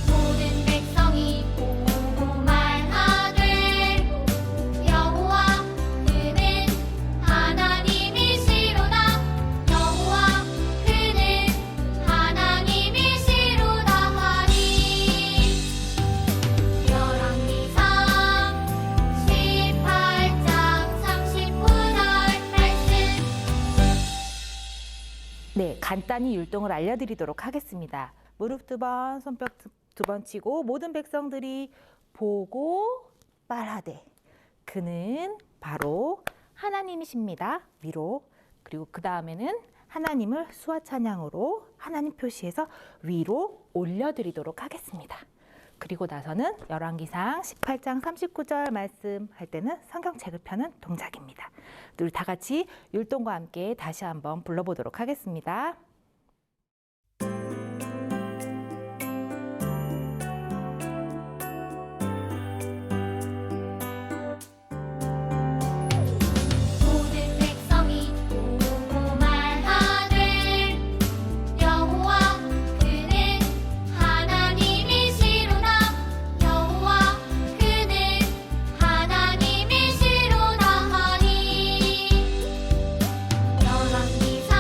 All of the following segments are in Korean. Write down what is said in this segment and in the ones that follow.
모든 백성이 보고 말하되 여호와 그는 하나님이시로다. 여호와 그는 하나님이시로다 하니. 열왕기상 18장 39절 말씀. 네, 간단히 율동을 알려드리도록 하겠습니다. 무릎 2번, 손뼉 2번 치고 모든 백성들이 보고 말하되 그는 바로 하나님이십니다. 위로. 그리고 그 다음에는 하나님을 수화 찬양으로 하나님 표시해서 위로 올려드리도록 하겠습니다. 그리고 나서는 열왕기상 18장 39절 말씀할 때는 성경책을 펴는 동작입니다. 우리 다 같이 율동과 함께 다시 한번 불러보도록 하겠습니다. 모든 백성이 보고 말하되 여호와 그는 하나님이시로다. 여호와 그는 하나님이시로다 하니. 열왕기상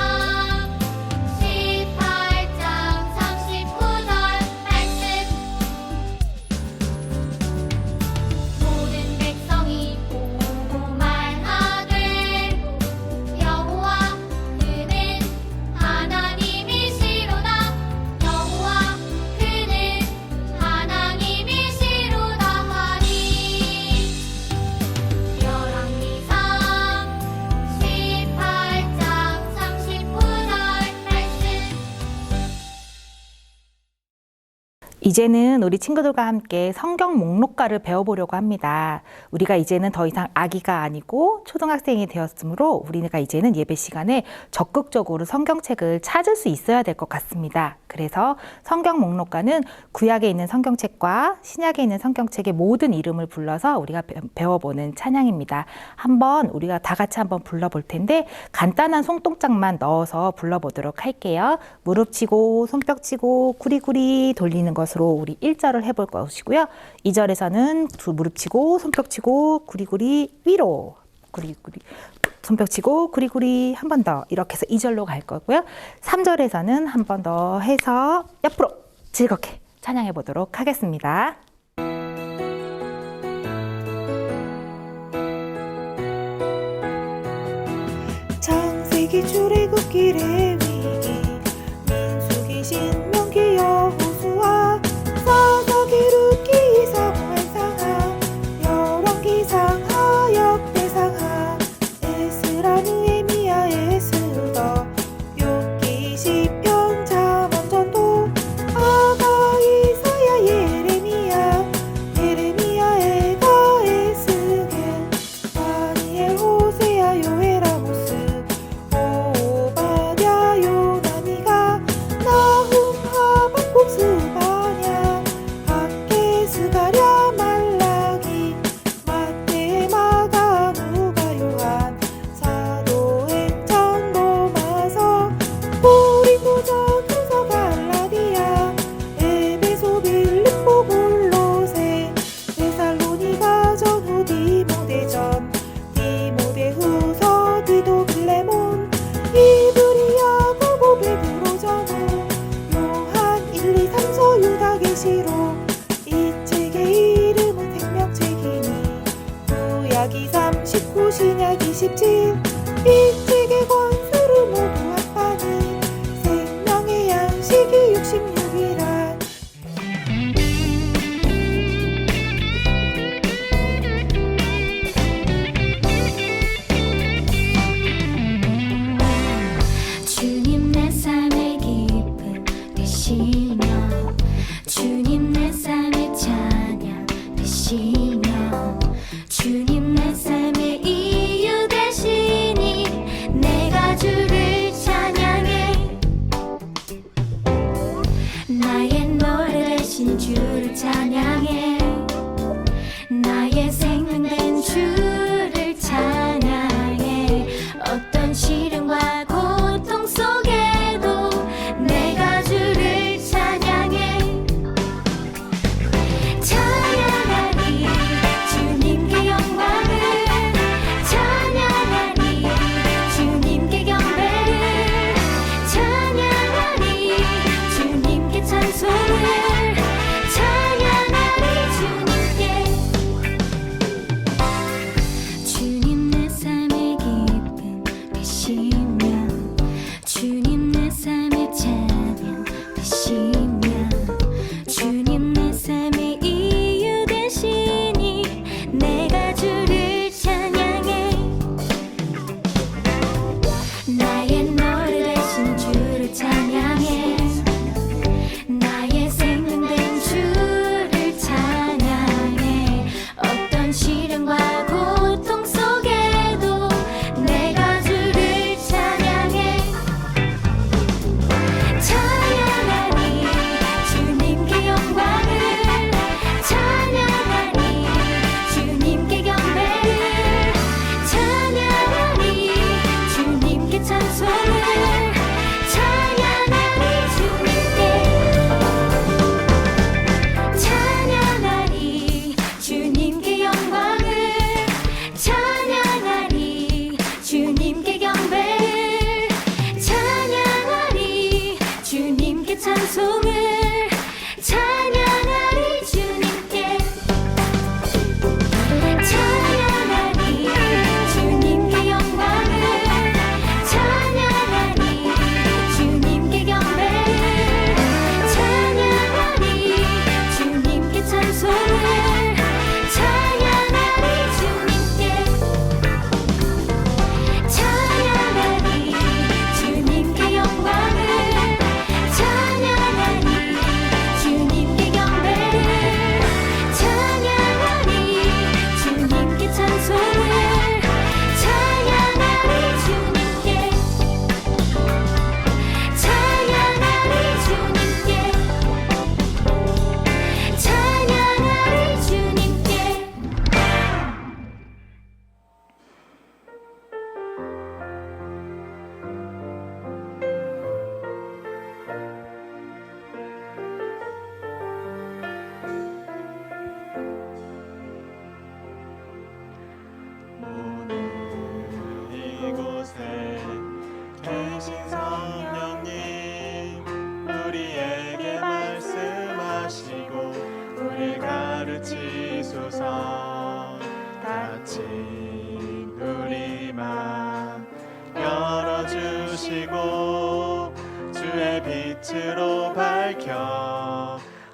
18장 39절 말씀. 모든 백성이 보고 말하되 여호와 그는 하나님이시로다. 여호와 그는 하나님이시로다 하니. 열왕기상 18장 39절 말씀. 이제는 우리 친구들과 함께 성경 목록가를 배워보려고 합니다. 우리가 이제는 더 이상 아기가 아니고 초등학생이 되었으므로 우리가 이제는 예배 시간에 적극적으로 성경책을 찾을 수 있어야 될 것 같습니다. 그래서 성경 목록가는 구약에 있는 성경책과 신약에 있는 성경책의 모든 이름을 불러서 우리가 배워보는 찬양입니다. 한번 우리가 다 같이 한번 불러볼 텐데 간단한 손동작만 넣어서 불러보도록 할게요. 무릎 치고 손뼉 치고 구리구리 돌리는 것으로 우리 1절을 해볼 것이고요. 2절에서는 두 무릎 치고 손뼉 치고 구리구리 위로 구리구리 손뼉 치고 구리구리 한 번 더 이렇게 해서 2절로 갈 거고요. 3절에서는 한 번 더 해서 옆으로 즐겁게 찬양해 보도록 하겠습니다. 창세기 출애굽기 레위기 민수기 신명기 여호수아 사사기 룻기 사무엘 상하 열왕기상 하역 대상하 에스라 느헤미야 에스더 욥기 시편 잠언 전도 아가 이사야 예레미야 에가 에스겔 다니엘 호세야 요엘 아모스 오바댜 요나니가 나훔 하박국 스바냐 학개 스가랴 말라기 마태 마가 누가 요한 사도행전 로마서 고린도전 후서 갈라디아 에베소 빌립보 골로새 데살로니가 전후 디모데전 디모데후서 디도 빌레몬 이브리야 고고 베드로 전후 요한 1, 2, 3서 유다 계시록 이 책의 이름은 생명책이니 구약이 39 신약 27 이 책의 권수를 모두 합하니 생명의 양식이 66이라 주님 내 삶의 기쁨 되시며 주님 내 삶의 찬양 되시며 주님 내 삶의 이유 되시니 내가 주를 찬양해. 나의 노래 대신 주를 찬양해. 나의 생명된 주를 찬양해. 어떤 시련과 고통 속에도 내가 주를 찬양해.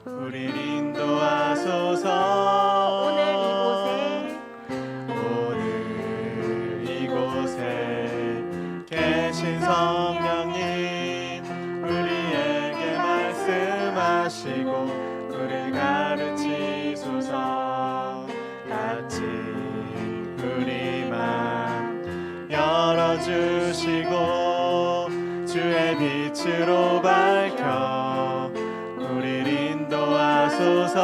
우리를 인도하소서. 오늘 이곳에 계신 성령님, 우리에게 말씀하시고 우리를 가르치소서. 같이 우리만 열어주시고 주의 빛으로 밝혀 우리를 인도하소서.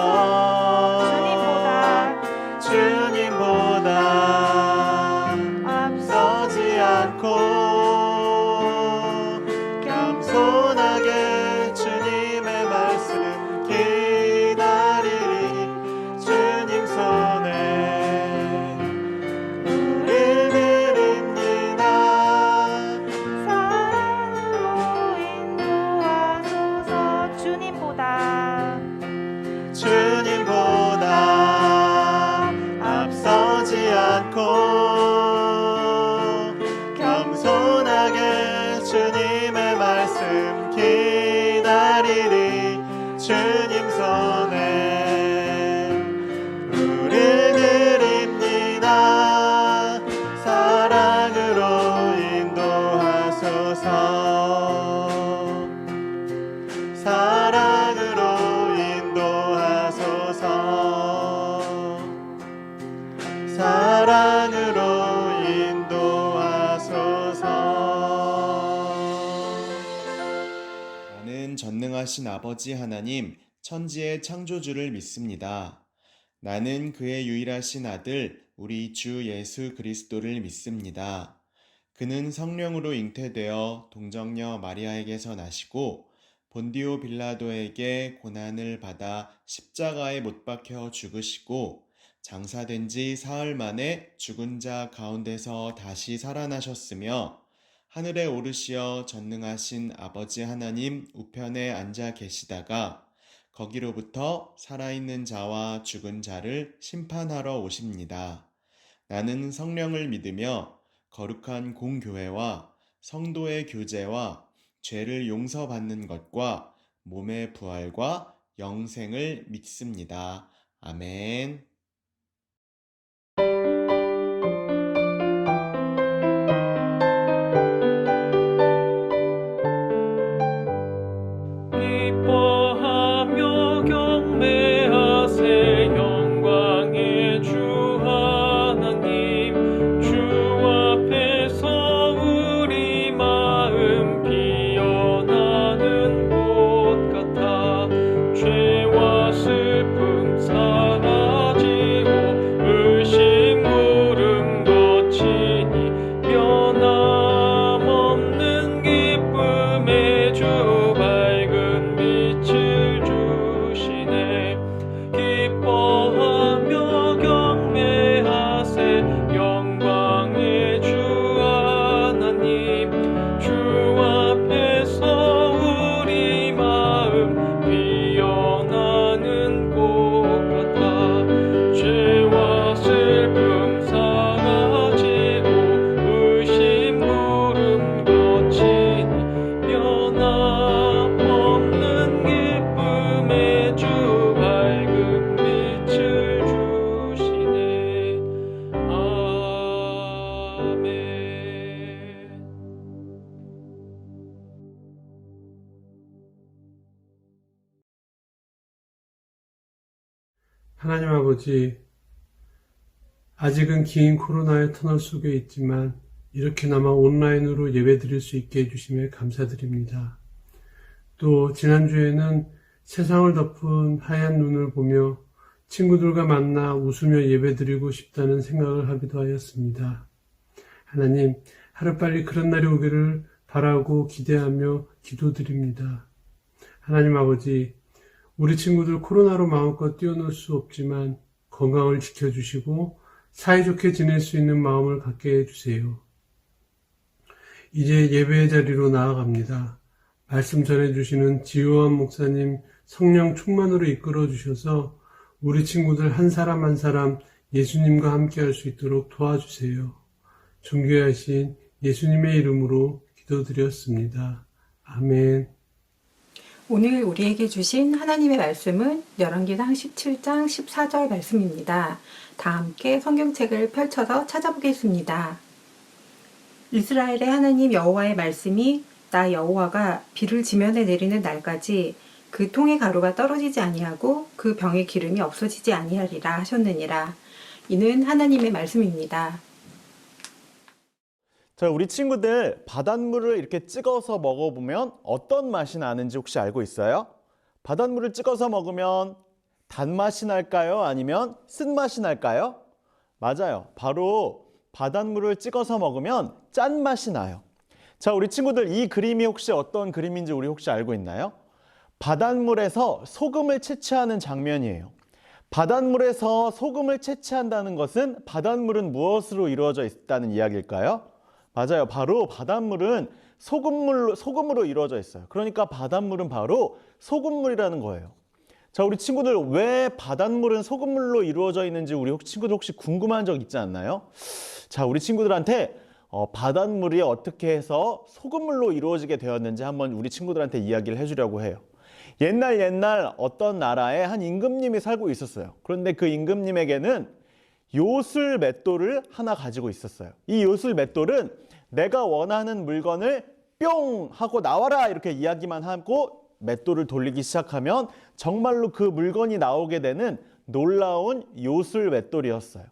주님보다 앞서지 않고 겸손하게 주님의 말씀 기다리리. 주님 손에 우릴 드립니다. 사랑으로 인도하소서. 주님보다 앞서지 않고 겸손하게 주님의 말씀 기다리리. 주님 손에 우릴 드립니다. 사랑으로 인도하소서. 사랑으로 인도하소서. 사랑으로 인도하소서. 나는 전능하신 아버지 하나님, 천지의 창조주를 믿습니다. 나는 그의 유일하신 아들, 우리 주 예수 그리스도를 믿습니다. 그는 성령으로 잉태되어 동정녀 마리아에게서 나시고 본디오 빌라도에게 고난을 받아 십자가에 못 박혀 죽으시고 장사된 지 사흘 만에 죽은 자 가운데서 다시 살아나셨으며 하늘에 오르시어 전능하신 아버지 하나님 우편에 앉아 계시다가 거기로부터 살아있는 자와 죽은 자를 심판하러 오십니다. 나는 성령을 믿으며 거룩한 공교회와 성도의 교제와 죄를 용서받는 것과 몸의 부활과 영생을 믿습니다. 아멘. 기뻐하며 경배하세 영광의 주 하나님. 주 앞에서 우리 마음 피어나는 꽃 같아 죄와 슬픔 사라지고 의심 구름 거치니 변함없는 기쁨의 주 밝은 빛을 주시네. 기뻐하며 경배하세 영광의 주 하나님. 주 앞에서 우리 마음 피어나는 꽃 같아 죄와 슬픔 사라지고 의심 구름 거치니 변함없는 기쁨의 주 밝은 빛을 주시네. 아멘. 하나님 아버지, 아직은 긴 코로나의 터널 속에 있지만 이렇게나마 온라인으로 예배드릴 수 있게 해주심에 감사드립니다. 또 지난주에는 세상을 덮은 하얀 눈을 보며 친구들과 만나 웃으며 예배드리고 싶다는 생각을 하기도 하였습니다. 하나님, 하루빨리 그런 날이 오기를 바라고 기대하며 기도드립니다. 하나님 아버지, 우리 친구들 코로나로 마음껏 뛰어놀 수 없지만 건강을 지켜주시고 사이좋게 지낼 수 있는 마음을 갖게 해주세요. 이제 예배의 자리로 나아갑니다. 말씀 전해주시는 지효한 목사님 성령 충만으로 이끌어 주셔서 우리 친구들 한 사람 한 사람 예수님과 함께 할 수 있도록 도와주세요. 존귀하신 예수님의 이름으로 기도드렸습니다. 아멘. 오늘 우리에게 주신 하나님의 말씀은 열왕기상 17장 14절 말씀입니다. 다 함께 성경책을 펼쳐서 찾아보겠습니다. 이스라엘의 하나님 여호와의 말씀이 나 여호와가 비를 지면에 내리는 날까지 그 통의 가루가 떨어지지 아니하고 그 병의 기름이 없어지지 아니하리라 하셨느니라. 이는 하나님의 말씀입니다. 자, 우리 친구들 바닷물을 이렇게 찍어서 먹어보면 어떤 맛이 나는지 혹시 알고 있어요? 바닷물을 찍어서 먹으면 단맛이 날까요? 아니면 쓴맛이 날까요? 맞아요. 바로 바닷물을 찍어서 먹으면 짠맛이 나요. 자, 우리 친구들 이 그림이 혹시 어떤 그림인지 우리 혹시 알고 있나요? 바닷물에서 소금을 채취하는 장면이에요. 바닷물에서 소금을 채취한다는 것은 바닷물은 무엇으로 이루어져 있다는 이야기일까요? 맞아요. 바로 바닷물은 소금으로 이루어져 있어요. 그러니까 바닷물은 바로 소금물이라는 거예요. 자, 우리 친구들 왜 바닷물은 소금물로 이루어져 있는지 우리 친구들 혹시 궁금한 적 있지 않나요? 자, 우리 친구들한테 바닷물이 어떻게 해서 소금물로 이루어지게 되었는지 한번 우리 친구들한테 이야기를 해주려고 해요. 옛날 어떤 나라에 한 임금님이 살고 있었어요. 그런데 그 임금님에게는 요술 맷돌을 하나 가지고 있었어요. 이 요술 맷돌은 내가 원하는 물건을 뿅 하고 나와라 이렇게 이야기만 하고 맷돌을 돌리기 시작하면 정말로 그 물건이 나오게 되는 놀라운 요술 맷돌이었어요.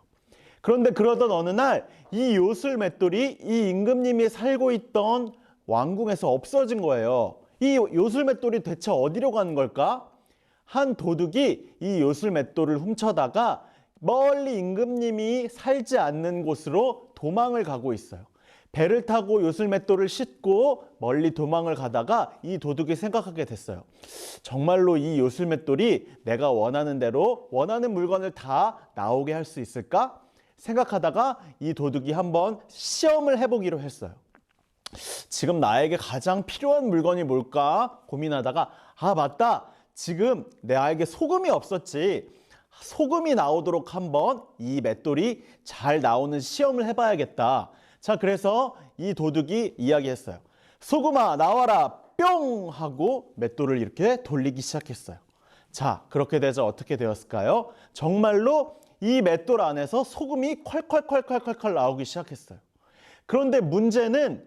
그런데 그러던 어느 날 이 요술 맷돌이 이 임금님이 살고 있던 왕궁에서 없어진 거예요. 이 요술 맷돌이 대체 어디로 가는 걸까? 한 도둑이 이 요술 맷돌을 훔쳐다가 멀리 임금님이 살지 않는 곳으로 도망을 가고 있어요. 배를 타고 요술 맷돌을 싣고 멀리 도망을 가다가 이 도둑이 생각하게 됐어요. 정말로 이 요술 맷돌이 내가 원하는 대로 원하는 물건을 다 나오게 할 수 있을까? 생각하다가 이 도둑이 한번 시험을 해보기로 했어요. 지금 나에게 가장 필요한 물건이 뭘까 고민하다가 맞다. 지금 나에게 소금이 없었지. 소금이 나오도록 한번 이 맷돌이 잘 나오는 시험을 해봐야겠다. 자, 그래서 이 도둑이 이야기했어요. 소금아 나와라 뿅 하고 맷돌을 이렇게 돌리기 시작했어요. 자, 그렇게 되자 어떻게 되었을까요? 정말로 이 맷돌 안에서 소금이 콸콸콸콸콸 나오기 시작했어요. 그런데 문제는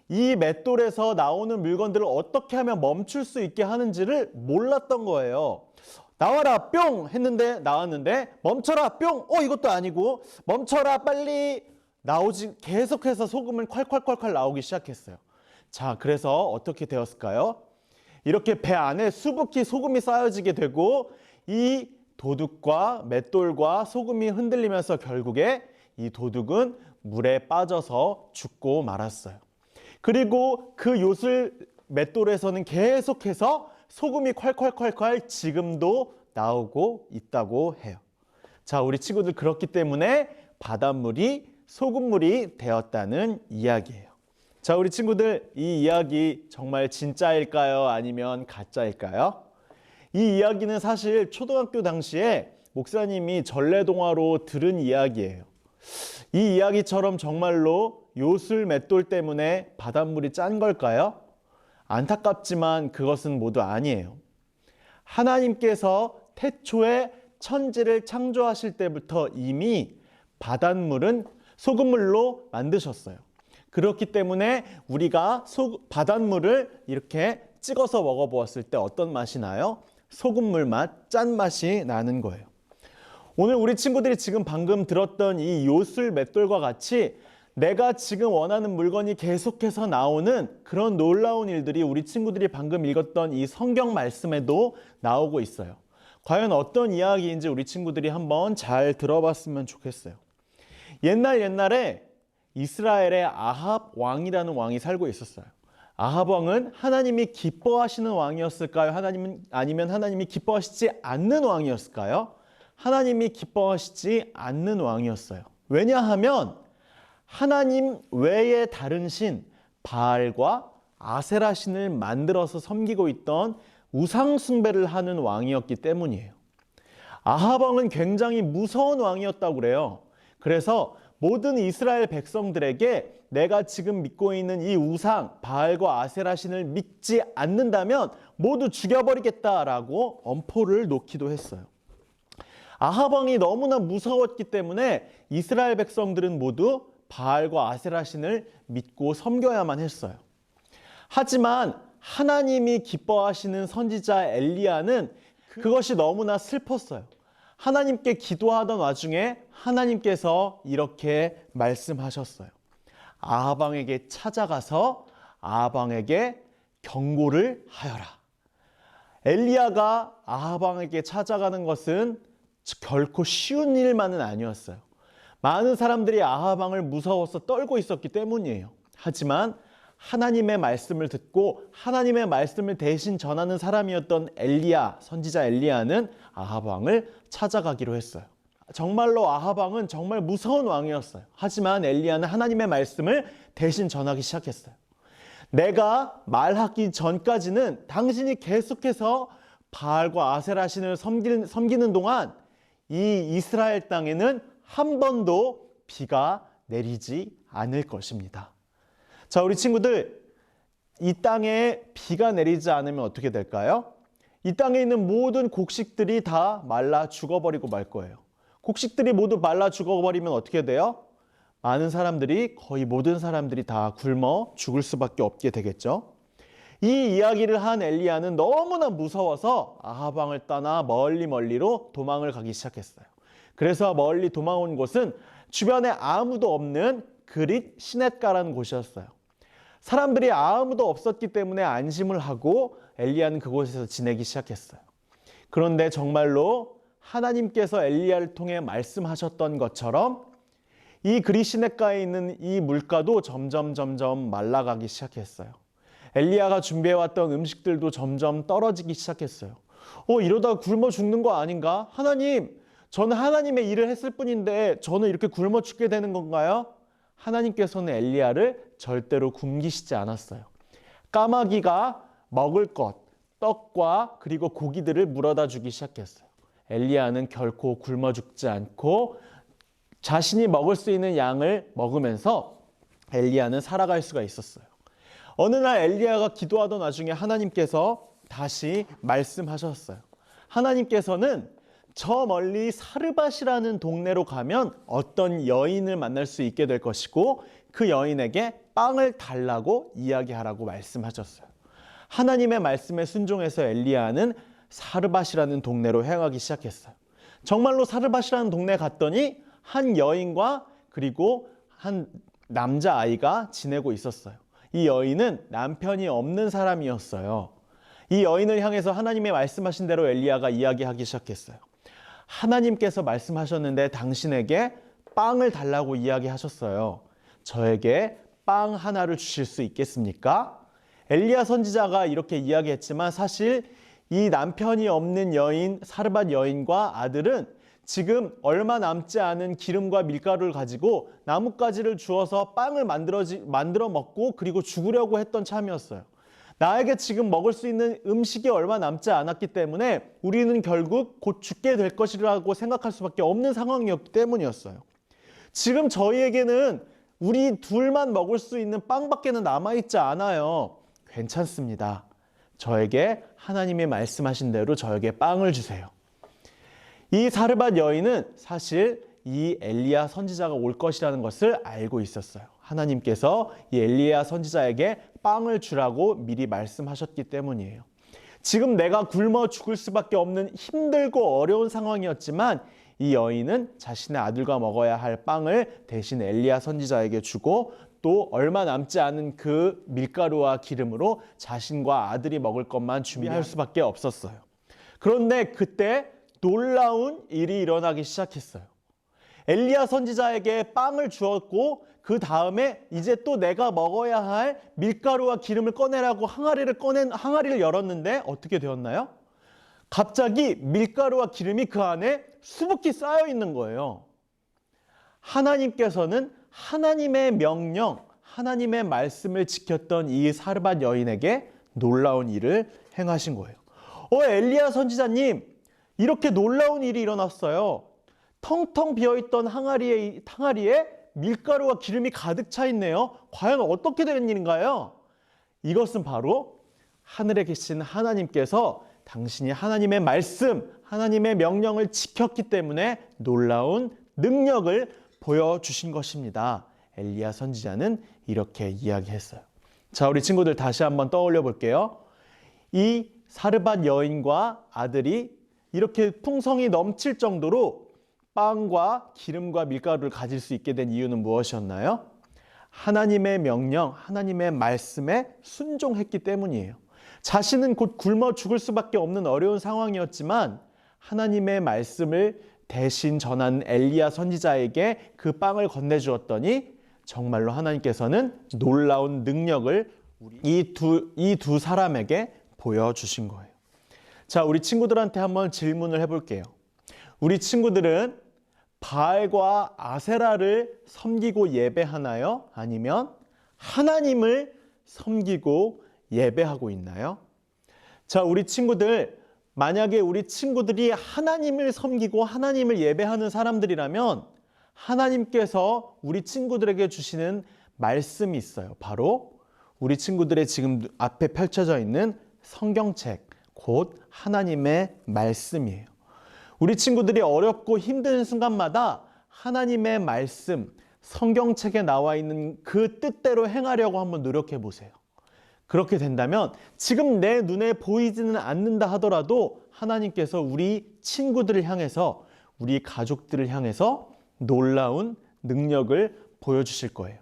이 맷돌에서 나오는 물건들을 어떻게 하면 멈출 수 있게 하는지를 몰랐던 거예요. 나와라 뿅 했는데 나왔는데 멈춰라 뿅 이것도 아니고 멈춰라 빨리 나오지 계속해서 소금을 콸콸콸콸 나오기 시작했어요. 자, 그래서 어떻게 되었을까요? 이렇게 배 안에 수북히 소금이 쌓여지게 되고 이 도둑과 맷돌과 소금이 흔들리면서 결국에 이 도둑은 물에 빠져서 죽고 말았어요. 그리고 그 요술 맷돌에서는 계속해서 소금이 콸콸콸콸 지금도 나오고 있다고 해요. 자, 우리 친구들 그렇기 때문에 바닷물이 소금물이 되었다는 이야기예요. 자, 우리 친구들 이 이야기 정말 진짜일까요? 아니면 가짜일까요? 이 이야기는 사실 초등학교 당시에 목사님이 전래동화로 들은 이야기예요. 이 이야기처럼 정말로 요술 맷돌 때문에 바닷물이 짠 걸까요? 안타깝지만 그것은 모두 아니에요. 하나님께서 태초에 천지를 창조하실 때부터 이미 바닷물은 소금물로 만드셨어요. 그렇기 때문에 우리가 바닷물을 이렇게 찍어서 먹어보았을 때 어떤 맛이 나요? 소금물 맛, 짠맛이 나는 거예요. 오늘 우리 친구들이 지금 방금 들었던 이 요술 맷돌과 같이 내가 지금 원하는 물건이 계속해서 나오는 그런 놀라운 일들이 우리 친구들이 방금 읽었던 이 성경 말씀에도 나오고 있어요. 과연 어떤 이야기인지 우리 친구들이 한번 잘 들어봤으면 좋겠어요. 옛날에 이스라엘의 아합 왕이라는 왕이 살고 있었어요. 아합 왕은 하나님이 기뻐하시는 왕이었을까요? 아니면 하나님이 기뻐하시지 않는 왕이었을까요? 하나님이 기뻐하시지 않는 왕이었어요. 왜냐하면 하나님 외에 다른 신 바알과 아세라 신을 만들어서 섬기고 있던 우상 숭배를 하는 왕이었기 때문이에요. 아합 왕은 굉장히 무서운 왕이었다고 그래요. 그래서 모든 이스라엘 백성들에게 내가 지금 믿고 있는 이 우상 바알과 아세라 신을 믿지 않는다면 모두 죽여버리겠다라고 엄포를 놓기도 했어요. 아합 왕이 너무나 무서웠기 때문에 이스라엘 백성들은 모두 바알과 아세라 신을 믿고 섬겨야만 했어요. 하지만 하나님이 기뻐하시는 선지자 엘리야는 그것이 너무나 슬펐어요. 하나님께 기도하던 와중에 하나님께서 이렇게 말씀하셨어요. 아합 왕에게 찾아가서 아합 왕에게 경고를 하여라. 엘리야가 아합 왕에게 찾아가는 것은 결코 쉬운 일만은 아니었어요. 많은 사람들이 아합 왕을 무서워서 떨고 있었기 때문이에요. 하지만 하나님의 말씀을 듣고 하나님의 말씀을 대신 전하는 사람이었던 엘리야, 선지자 엘리야는 아합 왕을 찾아가기로 했어요. 정말로 아합 왕은 정말 무서운 왕이었어요. 하지만 엘리야는 하나님의 말씀을 대신 전하기 시작했어요. 내가 말하기 전까지는 당신이 계속해서 바알과 아세라 신을 섬기는 동안 이 이스라엘 땅에는 한 번도 비가 내리지 않을 것입니다. 자, 우리 친구들, 이 땅에 비가 내리지 않으면 어떻게 될까요? 이 땅에 있는 모든 곡식들이 다 말라 죽어버리고 말 거예요. 곡식들이 모두 말라 죽어버리면 어떻게 돼요? 많은 사람들이, 거의 모든 사람들이 다 굶어 죽을 수밖에 없게 되겠죠. 이 이야기를 한 엘리야는 너무나 무서워서 아합 왕을 떠나 멀리로 도망을 가기 시작했어요. 그래서 멀리 도망온 곳은 주변에 아무도 없는 그릿 시냇가라는 곳이었어요. 사람들이 아무도 없었기 때문에 안심을 하고 엘리야는 그곳에서 지내기 시작했어요. 그런데 정말로 하나님께서 엘리야를 통해 말씀하셨던 것처럼 이 그릿 시냇가에 있는 이 물가도 점점 말라가기 시작했어요. 엘리야가 준비해왔던 음식들도 점점 떨어지기 시작했어요. 이러다 굶어 죽는 거 아닌가? 하나님, 저는 하나님의 일을 했을 뿐인데 저는 이렇게 굶어 죽게 되는 건가요? 하나님께서는 엘리야를 절대로 굶기시지 않았어요. 까마귀가 먹을 것, 떡과 그리고 고기들을 물어다 주기 시작했어요. 엘리야는 결코 굶어 죽지 않고 자신이 먹을 수 있는 양을 먹으면서 엘리야는 살아갈 수가 있었어요. 어느 날 엘리야가 기도하던 와중에 하나님께서 다시 말씀하셨어요. 하나님께서는 저 멀리 사르밧이라는 동네로 가면 어떤 여인을 만날 수 있게 될 것이고 그 여인에게 빵을 달라고 이야기하라고 말씀하셨어요. 하나님의 말씀에 순종해서 엘리야는 사르밧이라는 동네로 향하기 시작했어요. 정말로 사르밧이라는 동네에 갔더니 한 여인과 그리고 한 남자아이가 지내고 있었어요. 이 여인은 남편이 없는 사람이었어요. 이 여인을 향해서 하나님의 말씀하신 대로 엘리야가 이야기하기 시작했어요. 하나님께서 말씀하셨는데 당신에게 빵을 달라고 이야기하셨어요. 저에게 빵 하나를 주실 수 있겠습니까? 엘리야 선지자가 이렇게 이야기했지만 사실 이 남편이 없는 여인, 사르밧 여인과 아들은 지금 얼마 남지 않은 기름과 밀가루를 가지고 나뭇가지를 주어서 빵을 만들어 먹고 그리고 죽으려고 했던 참이었어요. 나에게 지금 먹을 수 있는 음식이 얼마 남지 않았기 때문에 우리는 결국 곧 죽게 될 것이라고 생각할 수밖에 없는 상황이었기 때문이었어요. 지금 저희에게는 우리 둘만 먹을 수 있는 빵밖에는 남아있지 않아요. 괜찮습니다. 저에게 하나님이 말씀하신 대로 저에게 빵을 주세요. 이 사르밧 여인은 사실 이 엘리야 선지자가 올 것이라는 것을 알고 있었어요. 하나님께서 이 엘리야 선지자에게 빵을 주라고 미리 말씀하셨기 때문이에요. 지금 내가 굶어 죽을 수밖에 없는 힘들고 어려운 상황이었지만 이 여인은 자신의 아들과 먹어야 할 빵을 대신 엘리야 선지자에게 주고 또 얼마 남지 않은 그 밀가루와 기름으로 자신과 아들이 먹을 것만 준비할 수밖에 없었어요. 그런데 그때 놀라운 일이 일어나기 시작했어요. 엘리야 선지자에게 빵을 주었고 그 다음에 이제 또 내가 먹어야 할 밀가루와 기름을 꺼내라고 항아리를 열었는데 어떻게 되었나요? 갑자기 밀가루와 기름이 그 안에 수북히 쌓여 있는 거예요. 하나님께서는 하나님의 명령, 하나님의 말씀을 지켰던 이 사르밧 여인에게 놀라운 일을 행하신 거예요. 엘리야 선지자님, 이렇게 놀라운 일이 일어났어요. 텅텅 비어있던 항아리에 밀가루와 기름이 가득 차 있네요. 과연 어떻게 된 일인가요? 이것은 바로 하늘에 계신 하나님께서 당신이 하나님의 말씀, 하나님의 명령을 지켰기 때문에 놀라운 능력을 보여주신 것입니다. 엘리야 선지자는 이렇게 이야기했어요. 자, 우리 친구들 다시 한번 떠올려 볼게요. 이 사르밧 여인과 아들이 이렇게 풍성이 넘칠 정도로 빵과 기름과 밀가루를 가질 수 있게 된 이유는 무엇이었나요? 하나님의 명령, 하나님의 말씀에 순종했기 때문이에요. 자신은 곧 굶어 죽을 수밖에 없는 어려운 상황이었지만 하나님의 말씀을 대신 전한 엘리야 선지자에게 그 빵을 건네주었더니 정말로 하나님께서는 놀라운 능력을 이 두 사람에게 보여주신 거예요. 자, 우리 친구들한테 한번 질문을 해볼게요. 우리 친구들은 바알과 아세라를 섬기고 예배하나요? 아니면 하나님을 섬기고 예배하고 있나요? 자, 우리 친구들, 만약에 우리 친구들이 하나님을 섬기고 하나님을 예배하는 사람들이라면 하나님께서 우리 친구들에게 주시는 말씀이 있어요. 바로 우리 친구들의 지금 앞에 펼쳐져 있는 성경책, 곧 하나님의 말씀이에요. 우리 친구들이 어렵고 힘든 순간마다 하나님의 말씀, 성경책에 나와 있는 그 뜻대로 행하려고 한번 노력해 보세요. 그렇게 된다면 지금 내 눈에 보이지는 않는다 하더라도 하나님께서 우리 친구들을 향해서, 우리 가족들을 향해서 놀라운 능력을 보여주실 거예요.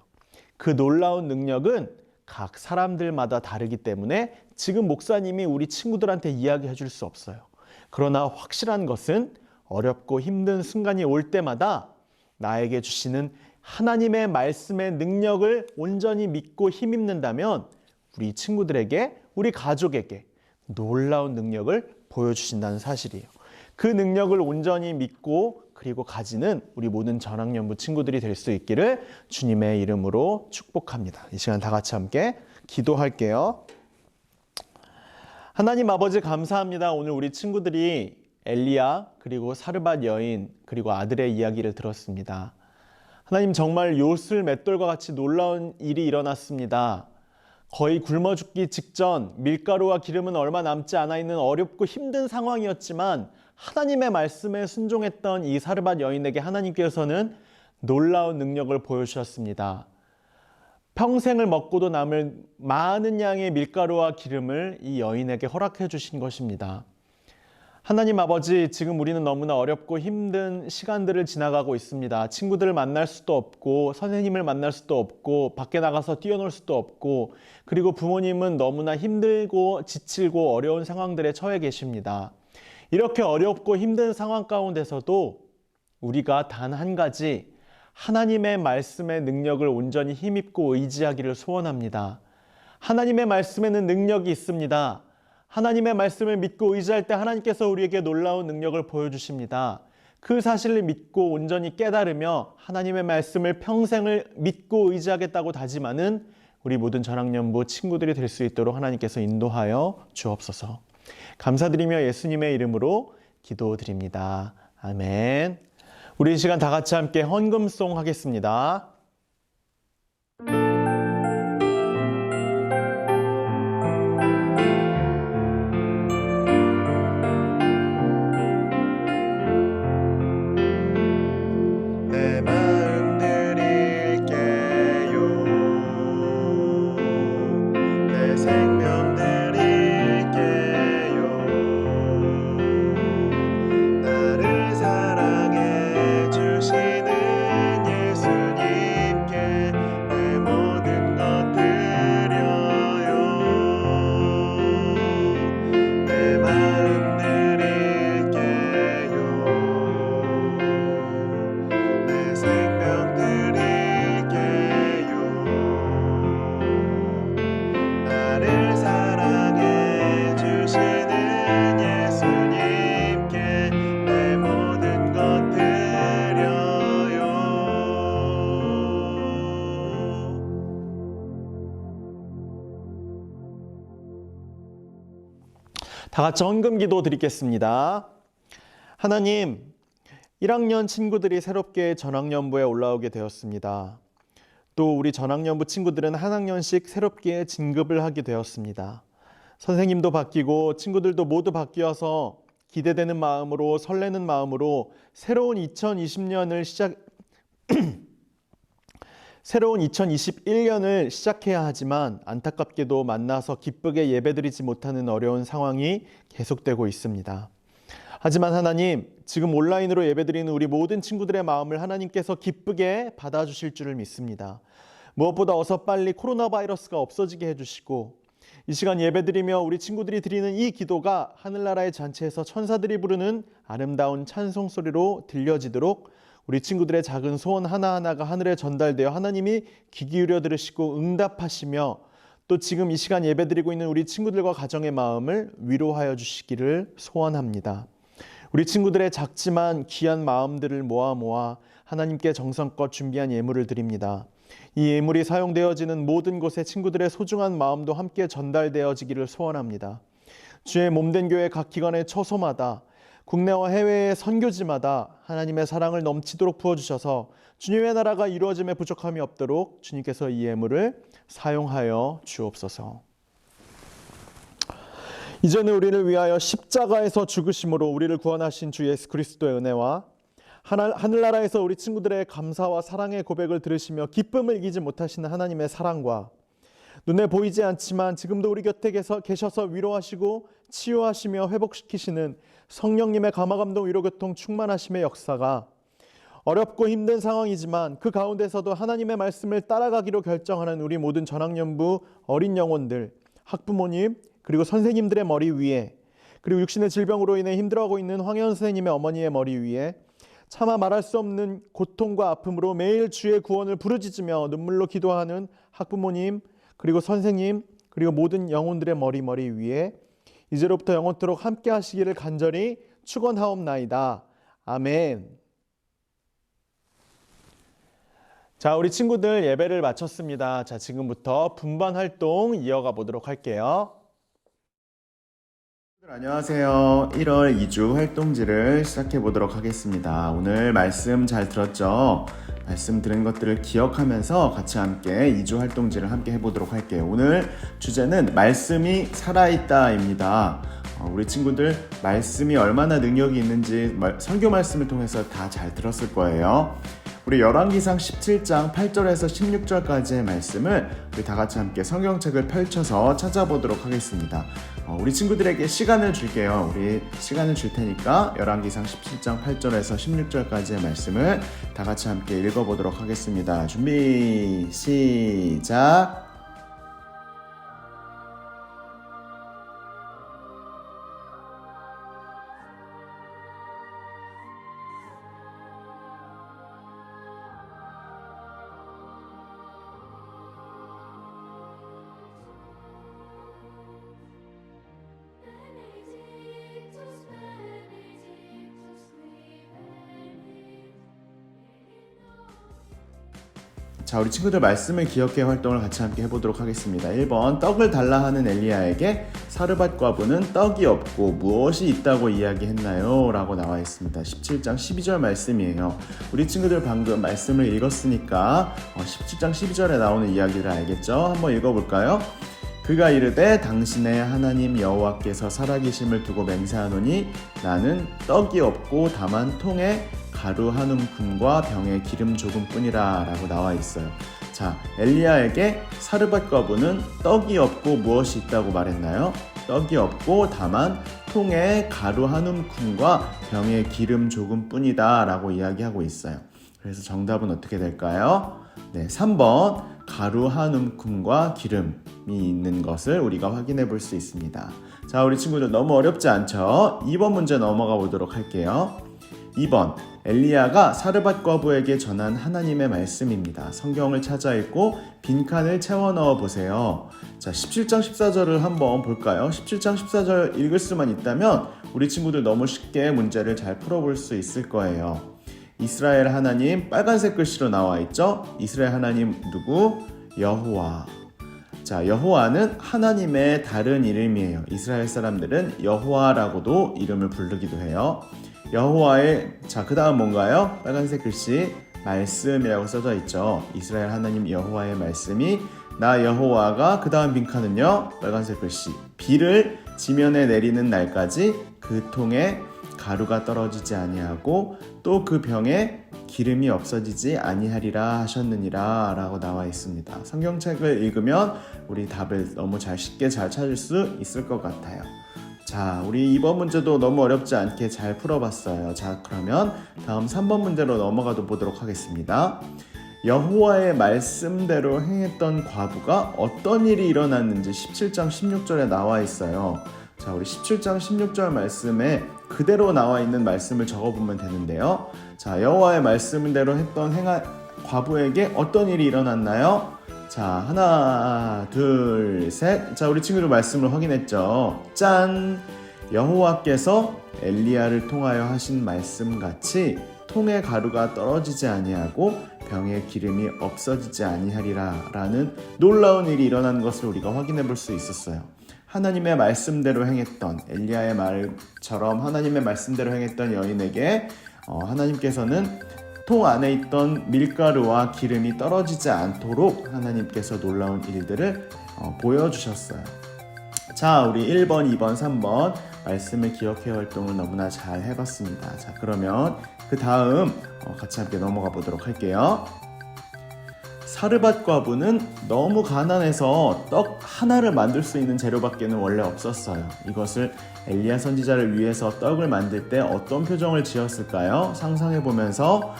그 놀라운 능력은 각 사람들마다 다르기 때문에 지금 목사님이 우리 친구들한테 이야기해 줄 수 없어요. 그러나 확실한 것은 어렵고 힘든 순간이 올 때마다 나에게 주시는 하나님의 말씀의 능력을 온전히 믿고 힘입는다면 우리 친구들에게, 우리 가족에게 놀라운 능력을 보여주신다는 사실이에요. 그 능력을 온전히 믿고 그리고 가지는 우리 모든 전학연부 친구들이 될 수 있기를 주님의 이름으로 축복합니다. 이 시간 다 같이 함께 기도할게요. 하나님 아버지 감사합니다. 오늘 우리 친구들이 엘리야 그리고 사르밧 여인 그리고 아들의 이야기를 들었습니다. 하나님 정말 요술 맷돌과 같이 놀라운 일이 일어났습니다. 거의 굶어 죽기 직전, 밀가루와 기름은 얼마 남지 않아 있는 어렵고 힘든 상황이었지만 하나님의 말씀에 순종했던 이 사르밧 여인에게 하나님께서는 놀라운 능력을 보여주셨습니다. 평생을 먹고도 남을 많은 양의 밀가루와 기름을 이 여인에게 허락해 주신 것입니다. 하나님 아버지, 지금 우리는 너무나 어렵고 힘든 시간들을 지나가고 있습니다. 친구들을 만날 수도 없고 선생님을 만날 수도 없고 밖에 나가서 뛰어놀 수도 없고, 그리고 부모님은 너무나 힘들고 지치고 어려운 상황들에 처해 계십니다. 이렇게 어렵고 힘든 상황 가운데서도 우리가 단 한 가지 하나님의 말씀의 능력을 온전히 힘입고 의지하기를 소원합니다. 하나님의 말씀에는 능력이 있습니다. 하나님의 말씀을 믿고 의지할 때 하나님께서 우리에게 놀라운 능력을 보여주십니다. 그 사실을 믿고 온전히 깨달으며 하나님의 말씀을 평생을 믿고 의지하겠다고 다짐하는 우리 모든 전학연부 친구들이 될 수 있도록 하나님께서 인도하여 주옵소서. 감사드리며 예수님의 이름으로 기도드립니다. 아멘. 우리 이 시간 다 같이 함께 헌금송 하겠습니다. 내 마음 드릴게요. 내 생명 드릴게요. 나를 사랑해 주시는 예수님께 내 모든 것 드려요. 내 마음 드릴게요. 내 생명 드릴게요. 나를 사랑해 주시는 예수님께 내 모든 것 드려요. 다 같이 헌금 기도 드리겠습니다. 하나님, 1학년 친구들이 새롭게 전학연부에 올라오게 되었습니다. 또 우리 전학연부 친구들은 한 학년씩 새롭게 진급을 하게 되었습니다. 선생님도 바뀌고 친구들도 모두 바뀌어서 기대되는 마음으로 설레는 마음으로 새로운 2021년을 시작해야 하지만 안타깝게도 만나서 기쁘게 예배드리지 못하는 어려운 상황이 계속되고 있습니다. 하지만 하나님, 지금 온라인으로 예배드리는 우리 모든 친구들의 마음을 하나님께서 기쁘게 받아주실 줄을 믿습니다. 무엇보다 어서 빨리 코로나 바이러스가 없어지게 해주시고 이 시간 예배드리며 우리 친구들이 드리는 이 기도가 하늘나라의 잔치에서 천사들이 부르는 아름다운 찬송 소리로 들려지도록 우리 친구들의 작은 소원 하나하나가 하늘에 전달되어 하나님이 귀 기울여 들으시고 응답하시며 또 지금 이 시간 예배드리고 있는 우리 친구들과 가정의 마음을 위로하여 주시기를 소원합니다. 우리 친구들의 작지만 귀한 마음들을 모아 하나님께 정성껏 준비한 예물을 드립니다. 이 예물이 사용되어지는 모든 곳에 친구들의 소중한 마음도 함께 전달되어지기를 소원합니다. 주의 몸된 교회 각 기관의 처소마다 국내와 해외의 선교지마다 하나님의 사랑을 넘치도록 부어주셔서 주님의 나라가 이루어짐에 부족함이 없도록 주님께서 이 예물을 사용하여 주옵소서. 이제는 우리를 위하여 십자가에서 죽으심으로 우리를 구원하신 주 예수 그리스도의 은혜와 하늘나라에서 우리 친구들의 감사와 사랑의 고백을 들으시며 기쁨을 이기지 못하시는 하나님의 사랑과 눈에 보이지 않지만 지금도 우리 곁에 계셔서 위로하시고 치유하시며 회복시키시는 성령님의 감화감동 위로교통 충만하심의 역사가 어렵고 힘든 상황이지만 그 가운데서도 하나님의 말씀을 따라가기로 결정하는 우리 모든 전학년부 어린 영혼들, 학부모님 그리고 선생님들의 머리 위에 그리고 육신의 질병으로 인해 힘들어하고 있는 황현 선생님의 어머니의 머리 위에 차마 말할 수 없는 고통과 아픔으로 매일 주의 구원을 부르짖으며 눈물로 기도하는 학부모님 그리고 선생님 그리고 모든 영혼들의 머리 위에 이제로부터 영원토록 함께 하시기를 간절히 축원하옵나이다. 아멘. 자, 우리 친구들 예배를 마쳤습니다. 자, 지금부터 분반 활동 이어가 보도록 할게요. 안녕하세요. 1월 2주 활동지를 시작해 보도록 하겠습니다. 오늘 말씀 잘 들었죠? 말씀 들은 것들을 기억하면서 같이 함께 2주 활동지를 함께 해보도록 할게요. 오늘 주제는 말씀이 살아있다입니다. 우리 친구들 말씀이 얼마나 능력이 있는지 설교 말씀을 통해서 다 잘 들었을 거예요. 우리 열왕기상 17장 8절에서 16절까지의 말씀을 우리 다 같이 함께 성경책을 펼쳐서 찾아보도록 하겠습니다. 우리 친구들에게 시간을 줄게요. 우리 시간을 줄 테니까 열왕기상 17장 8절에서 16절까지의 말씀을 다 같이 함께 읽어보도록 하겠습니다. 준비 시작. 자, 우리 친구들 말씀을 기억해 활동을 같이 함께 해보도록 하겠습니다. 1번 떡을 달라 하는 엘리야에게 사르밧 과부는 떡이 없고 무엇이 있다고 이야기했나요? 라고 나와 있습니다. 17장 12절 말씀이에요. 우리 친구들 방금 말씀을 읽었으니까 17장 12절에 나오는 이야기를 알겠죠? 한번 읽어볼까요? 그가 이르되 당신의 하나님 여호와께서 살아계심을 두고 맹세하노니 나는 떡이 없고 다만 통에 가루 한 움큼과 병에 기름 조금뿐이라 라고 나와 있어요. 자, 엘리야에게 사르밧 과부는 떡이 없고 무엇이 있다고 말했나요? 떡이 없고 다만 통에 가루 한 움큼과 병에 기름 조금뿐이다 라고 이야기하고 있어요. 그래서 정답은 어떻게 될까요? 네, 3번 가루 한 움큼과 기름이 있는 것을 우리가 확인해 볼 수 있습니다. 자, 우리 친구들 너무 어렵지 않죠? 2번 문제 넘어가 보도록 할게요. 2번 엘리야가 사르밧 과부에게 전한 하나님의 말씀입니다. 성경을 찾아 읽고 빈칸을 채워 넣어 보세요. 자, 17장 14절을 한번 볼까요? 17장 14절 읽을 수만 있다면 우리 친구들 너무 쉽게 문제를 잘 풀어볼 수 있을 거예요. 이스라엘 하나님 빨간색 글씨로 나와 있죠? 이스라엘 하나님 누구? 여호와. 자, 여호와는 하나님의 다른 이름이에요. 이스라엘 사람들은 여호와라고도 이름을 부르기도 해요. 여호와의 자, 그 다음 뭔가요? 빨간색 글씨 말씀이라고 써져 있죠. 이스라엘 하나님 여호와의 말씀이 나 여호와가 그 다음 빈칸은요 빨간색 글씨 비를 지면에 내리는 날까지 그 통에 가루가 떨어지지 아니하고 또 그 병에 기름이 없어지지 아니하리라 하셨느니라 라고 나와 있습니다. 성경책을 읽으면 우리 답을 너무 쉽게 잘 찾을 수 있을 것 같아요. 자, 우리 이번 문제도 너무 어렵지 않게 잘 풀어봤어요. 자, 그러면 다음 3번 문제로 넘어가 보도록 하겠습니다. 여호와의 말씀대로 행했던 과부가 어떤 일이 일어났는지 17장 16절에 나와 있어요. 자, 우리 17장 16절 말씀에 그대로 나와 있는 말씀을 적어보면 되는데요. 자, 여호와의 말씀대로 했던 과부에게 어떤 일이 일어났나요? 자, 하나, 둘, 셋. 자, 우리 친구들 말씀을 확인했죠. 짠! 여호와께서 엘리야를 통하여 하신 말씀같이 통에 가루가 떨어지지 아니하고 병에 기름이 없어지지 아니하리라 라는 놀라운 일이 일어난 것을 우리가 확인해 볼 수 있었어요. 하나님의 말씀대로 행했던 엘리야의 말처럼 하나님의 말씀대로 행했던 여인에게 하나님께서는 통 안에 있던 밀가루와 기름이 떨어지지 않도록 하나님께서 놀라운 일들을 보여주셨어요. 자, 우리 1번, 2번, 3번 말씀을 기억해 활동을 너무나 잘 해봤습니다. 자, 그러면 그 다음 같이 함께 넘어가 보도록 할게요. 사르밧 과부는 너무 가난해서 떡 하나를 만들 수 있는 재료밖에는 원래 없었어요. 이것을 엘리야 선지자를 위해서 떡을 만들 때 어떤 표정을 지었을까요? 상상해 보면서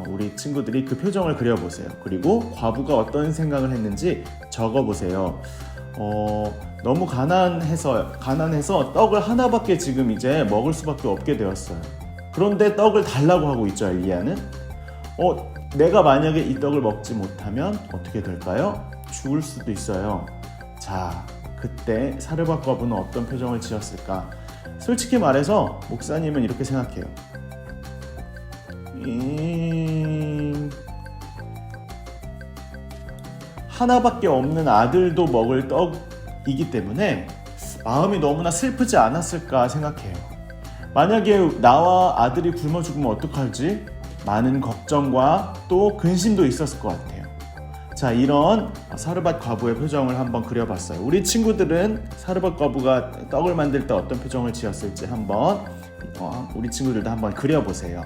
우리 친구들이 그 표정을 그려보세요. 그리고 과부가 어떤 생각을 했는지 적어보세요. 너무 가난해서 떡을 하나밖에 지금 이제 먹을 수밖에 없게 되었어요. 그런데 떡을 달라고 하고 있죠, 엘리야는. 내가 만약에 이 떡을 먹지 못하면 어떻게 될까요? 죽을 수도 있어요. 자, 그때 사르밧 과부는 어떤 표정을 지었을까? 솔직히 말해서 목사님은 이렇게 생각해요. 하나밖에 없는 아들도 먹을 떡이기 때문에 마음이 너무나 슬프지 않았을까 생각해요. 만약에 나와 아들이 굶어 죽으면 어떡하지? 많은 걱정과 또 근심도 있었을 것 같아요. 자, 이런 사르밧 과부의 표정을 한번 그려봤어요. 우리 친구들은 사르밧 과부가 떡을 만들 때 어떤 표정을 지었을지 한번 우리 친구들도 한번 그려보세요.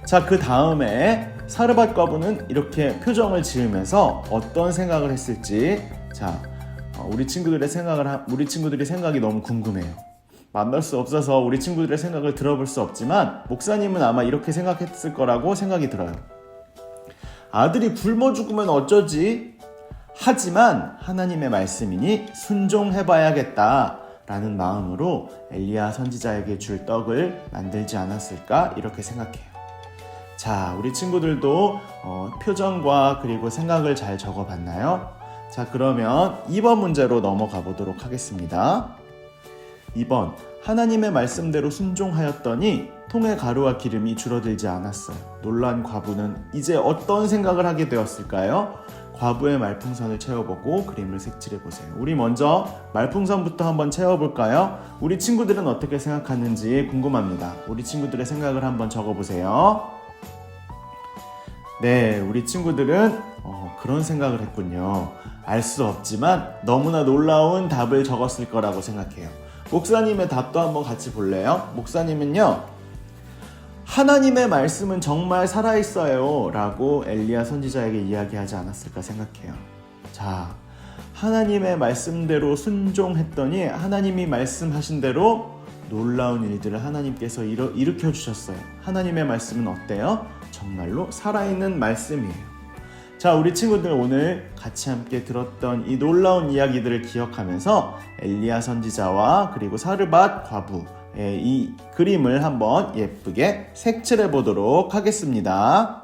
자, 그 다음에 사르밧 과부는 이렇게 표정을 지으면서 어떤 생각을 했을지, 자, 우리 친구들의 생각이 너무 궁금해요. 만날 수 없어서 우리 친구들의 생각을 들어볼 수 없지만 목사님은 아마 이렇게 생각했을 거라고 생각이 들어요. 아들이 굶어 죽으면 어쩌지? 하지만 하나님의 말씀이니 순종해봐야겠다 라는 마음으로 엘리야 선지자에게 줄 떡을 만들지 않았을까 이렇게 생각해요. 자, 우리 친구들도 표정과 그리고 생각을 잘 적어봤나요? 자, 그러면 2번 문제로 넘어가 보도록 하겠습니다. 2번, 하나님의 말씀대로 순종하였더니 통의 가루와 기름이 줄어들지 않았어요. 놀란 과부는 이제 어떤 생각을 하게 되었을까요? 과부의 말풍선을 채워보고 그림을 색칠해보세요. 우리 먼저 말풍선부터 한번 채워볼까요? 우리 친구들은 어떻게 생각하는지 궁금합니다. 우리 친구들의 생각을 한번 적어보세요. 네, 우리 친구들은 그런 생각을 했군요. 알 수 없지만 너무나 놀라운 답을 적었을 거라고 생각해요. 목사님의 답도 한번 같이 볼래요? 목사님은요, 하나님의 말씀은 정말 살아있어요 라고 엘리야 선지자에게 이야기하지 않았을까 생각해요. 자, 하나님의 말씀대로 순종했더니 하나님이 말씀하신 대로 놀라운 일들을 하나님께서 일으켜 주셨어요. 하나님의 말씀은 어때요? 정말로 살아있는 말씀이에요. 자, 우리 친구들 오늘 같이 함께 들었던 이 놀라운 이야기들을 기억하면서 엘리야 선지자와 그리고 사르밧 과부의 이 그림을 한번 예쁘게 색칠해 보도록 하겠습니다.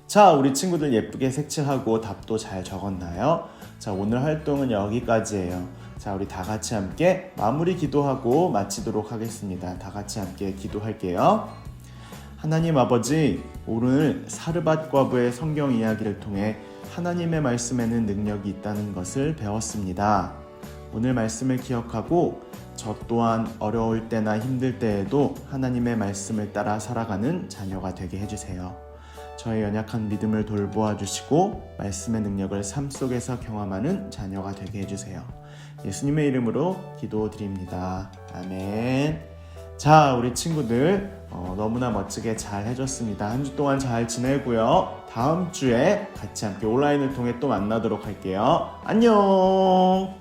자, 우리 친구들 예쁘게 색칠하고 답도 잘 적었나요? 자, 오늘 활동은 여기까지예요. 자, 우리 다 같이 함께 마무리 기도하고 마치도록 하겠습니다. 다 같이 함께 기도할게요. 하나님 아버지, 오늘 사르밧 과부의 성경 이야기를 통해 하나님의 말씀에는 능력이 있다는 것을 배웠습니다. 오늘 말씀을 기억하고 저 또한 어려울 때나 힘들 때에도 하나님의 말씀을 따라 살아가는 자녀가 되게 해주세요. 저의 연약한 믿음을 돌보아 주시고 말씀의 능력을 삶 속에서 경험하는 자녀가 되게 해주세요. 예수님의 이름으로 기도드립니다. 아멘. 자, 우리 친구들 너무나 멋지게 잘 해줬습니다. 한 주 동안 잘 지내고요. 다음 주에 같이 함께 온라인을 통해 또 만나도록 할게요. 안녕.